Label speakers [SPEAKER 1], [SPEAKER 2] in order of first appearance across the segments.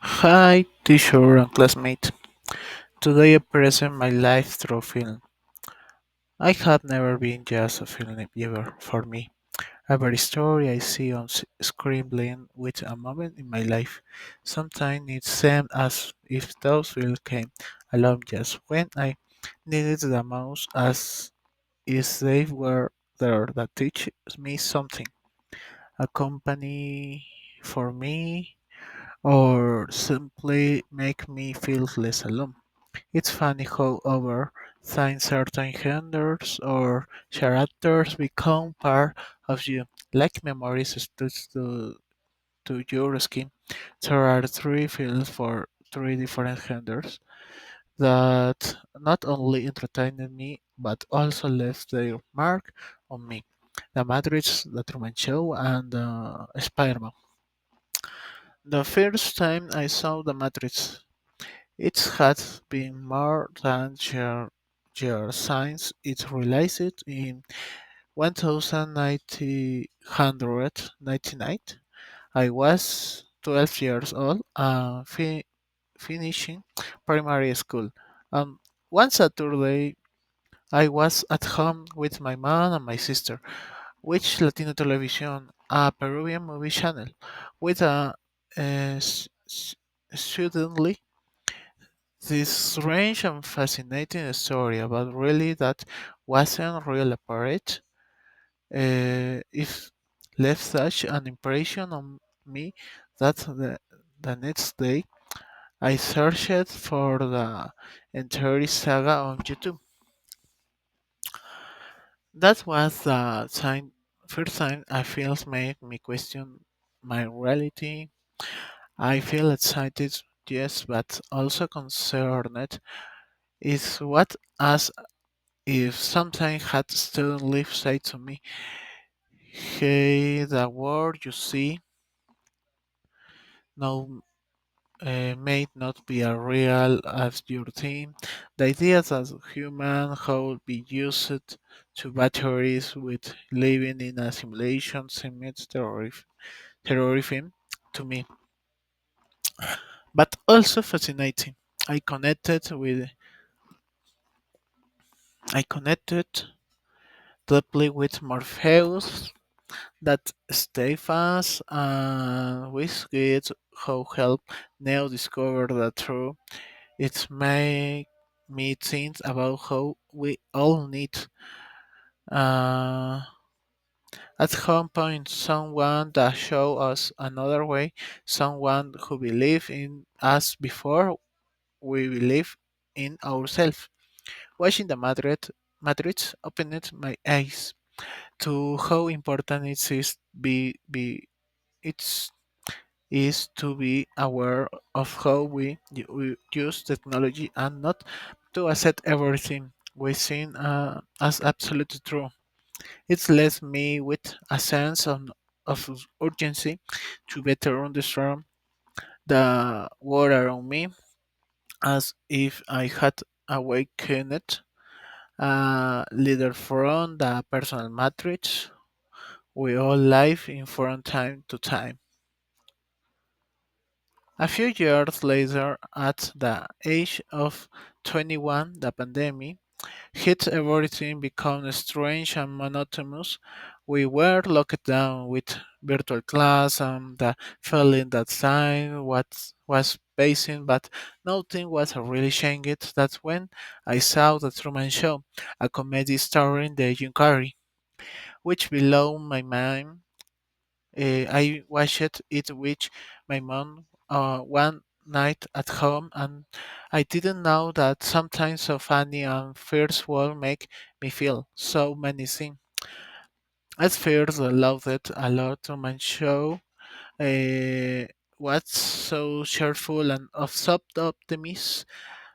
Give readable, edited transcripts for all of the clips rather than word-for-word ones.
[SPEAKER 1] Hi, teacher and classmate. Today I present my life through film. I have never been just a film viewer for me. Every story I see on screen blend with a moment in my life. Sometimes it seems as if those films came along just when I needed the most, as if they were there that teach me something. A company for me, or simply make me feel less alone. It's funny how over time certain genders or characters become part of you, like memories stitched to your skin. There are three fields for three different genders that not only entertained me but also left their mark on me. The Matrix, The Truman Show, and Spider-Man. The first time I saw The Matrix, it had been more than year since it released in 1999. I was 12 years old and finishing primary school. Um, One Saturday, I was at home with my mom and my sister, which Latino television, a Peruvian movie channel, with a suddenly this strange and fascinating story about really that wasn't real apart. It left such an impression on me that the next day I searched for the entire saga on YouTube. That was the first time I feel made me question my reality. I feel excited, yes, but also concerned. Is what as if something had suddenly said to me, hey, the world you see now may not be as real as your think. The idea that human could be used to batteries with living in a simulation seems terrifying to me, but also fascinating. I connected with I connected deeply with Morpheus that stay fast and Wizkid who help Neo discover the truth. It made me think about how we all need uh, at some point someone that show us another way, someone who believe in us before we believe in ourselves. Watching the Matrix opened my eyes to how important it is it's is to be aware of how we use technology and not to accept everything we see as absolutely true. It left me with a sense of urgency to better understand the world around me, as if I had awakened a leader from the personal matrix we all live in from time to time. A few years later, at the age of 21, the pandemic hit. Everything became strange and monotonous. We were locked down with virtual class and the feeling that time was passing, but nothing was really changed. That's when I saw The Truman Show, a comedy starring the Jim Carrey, which blew my mind. I watched it with my mom one night at home, and I didn't know that sometimes so funny and first will make me feel so many things. At first, I loved it a lot. To my show was so cheerful and of soft optimism.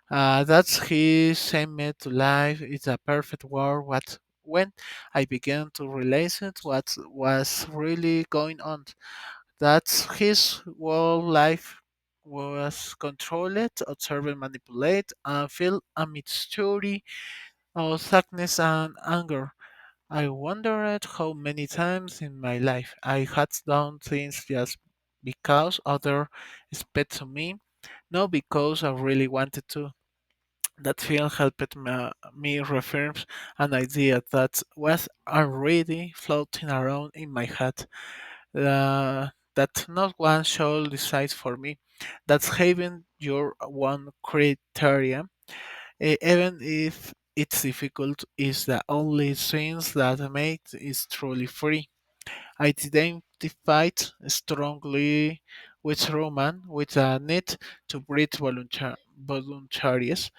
[SPEAKER 1] That he sent me to life is a perfect word. What when I began to realize it, what was really going on, that his whole life was controlled, observed, manipulated, and felt a mixture of sadness and anger. I wondered how many times in my life I had done things just because others expect to me, not because I really wanted to. That film helped me reaffirm an idea that was already floating around in my head. That not one should decide for me. That's having your one criteria, even if it's difficult, is the only things that make it truly free. I identified strongly with Roman with a need to breed voluntaries,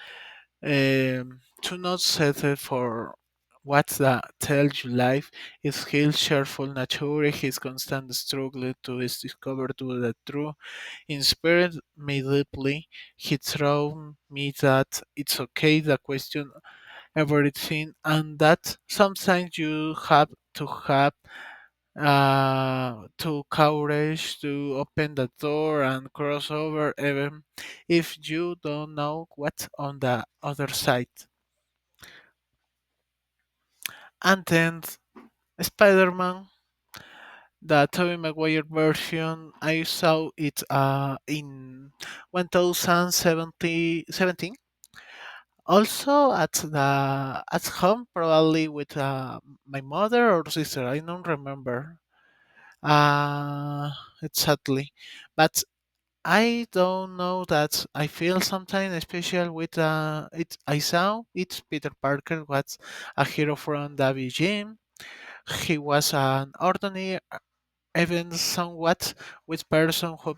[SPEAKER 1] to not settle for what the tells you life is his cheerful nature, his constant struggle to discover to the truth inspired me deeply. He told me that it's okay to question everything and that sometimes you have to have to courage to open the door and cross over even if you don't know what's on the other side. And then Spider-Man, the Tobey Maguire version, I saw it in 2017, also at home, probably with my mother or sister. I don't remember uh, exactly, but I don't know that I feel something special with it. I saw it's Peter Parker was a hero from the beginning. He was an ordinary, even somewhat with person who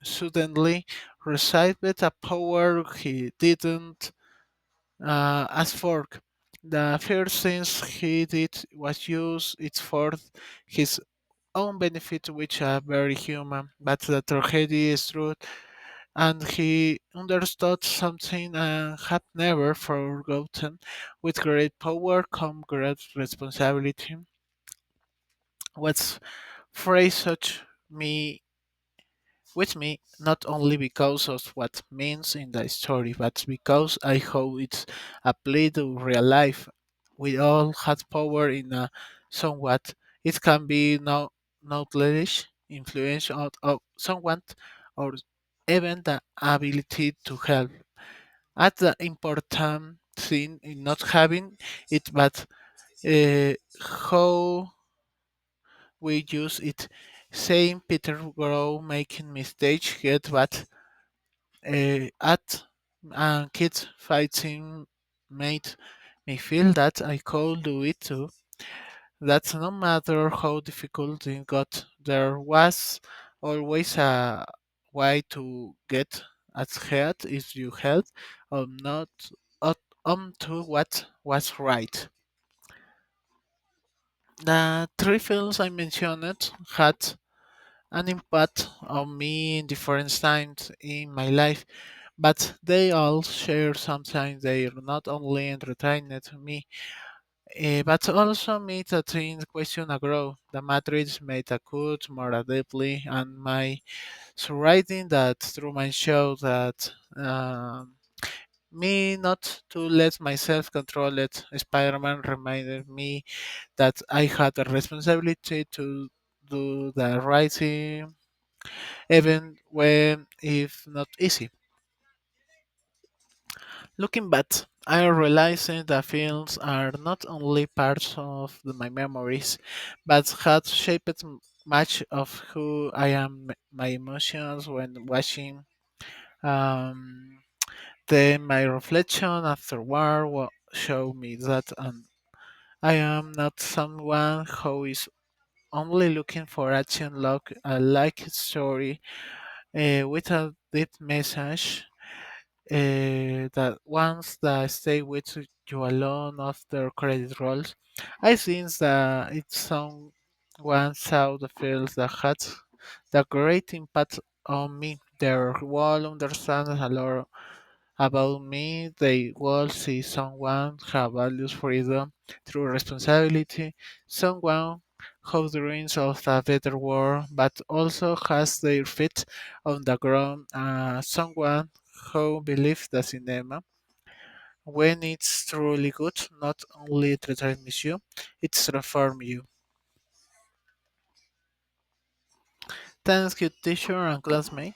[SPEAKER 1] suddenly received a power he didn't ask for. The first things he did was use it for his own benefit, which are very human, but the tragedy is true, and he understood something and had never forgotten. With great power come great responsibility. What's phrase such me with me not only because of what means in the story, but because I hope it's applied to real life. We all have power in a somewhat. It can be no knowledge, influence of someone, or even the ability to help. At the important thing in not having it, but how we use it. Saying Peter grow making mistakes yet but at and kids fighting made me feel that I could do it too. That no matter how difficult it got, there was always a way to get ahead if you held not on to what was right. The three films I mentioned had an impact on me in different times in my life, but they all share something. They not only entertained me, but also made a think question a grow. The Matrix made a cut more deeply, and my writing that through my show that me not to let myself control it. Spider-Man reminded me that I had a responsibility to do the right thing even when it's not easy. Looking back, I realized that films are not only parts of my memories, but had shaped much of who I am, my emotions when watching. Um, then my reflection afterward showed me that I am not someone who is only looking for action like story with a deep message that ones that stay with you alone after credit rolls. I think that it's someone saw the films that had the great impact on me. They will understand a lot about me. They will see someone who values freedom through responsibility, someone who dreams of a better world but also has their feet on the ground, someone who believes the cinema, when it's truly good, not only entertains you, it transforms you. Thank you, teacher and classmate.